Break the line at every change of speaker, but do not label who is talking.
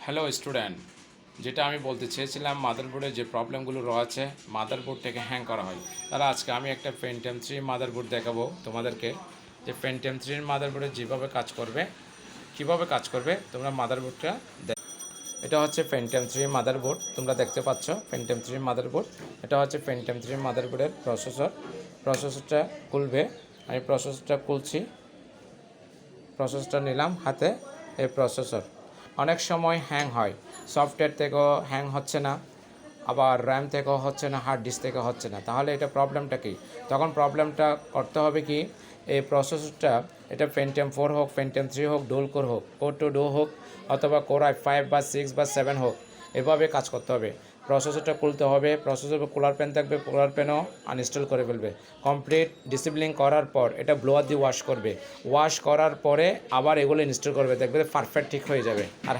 Hello student, যেটা আমি বলতে চেয়েছিলাম মাদারবোর্ডে যে প্রবলেমগুলো রয়েছে মাদারবোর্ডটাকে হ্যাং করা হয়। তাহলে আজকে আমি একটা পেন্টিয়াম 3 মাদারবোর্ড দেখাবো তোমাদেরকে, যে পেন্টিয়াম 3 মাদারবোর্ডে যেভাবে কাজ করবে, কীভাবে কাজ করবে তোমরা মাদারবোর্ডটা এটা হচ্ছে পেন্টিয়াম 3 মাদারবোর্ড। তোমরা দেখতে পাচ্ছ পেন্টিয়াম 3 মাদারবোর্ড। এটা হচ্ছে পেন্টিয়াম 3 মাদারবোর্ডের প্রসেসরটা খুলবে। আমি প্রসেসরটা খুলছি, প্রসেসরটা নিলাম হাতে। এই প্রসেসর অনেক সময় হ্যাং হয়, সফটওয়্যার থেকেও হ্যাং হচ্ছে না, আবার র্যাম থেকেও হচ্ছে না, হার্ড ডিস্ক থেকেও হচ্ছে না। তাহলে এটা প্রবলেমটা কি? তখন প্রবলেমটা করতে হবে কি, এই প্রসেসরটা, এটা পেন্টিয়াম 4 হোক, পেন্টিয়াম 3 হোক, ডুয়াল কোর হোক, কোর টু ডো হোক, অথবা কোর i5 বা 6 বা 7 হোক, এভাবে কাজ করতে হবে। প্রসেসরটা খুলতে হবে, প্রসেসর কুলার পেন থাকবে, কুলার পেনও আনইনস্টল করে ফেলবে। কমপ্লিট ডিসিপ্লিন করার পর এটা ব্লোয়ার দিয়ে ওয়াশ করবে, ওয়াশ করার পরে আবার এগুলো ইনস্টল করবে, দেখবে পারফেক্ট ঠিক হয়ে যাবে। আর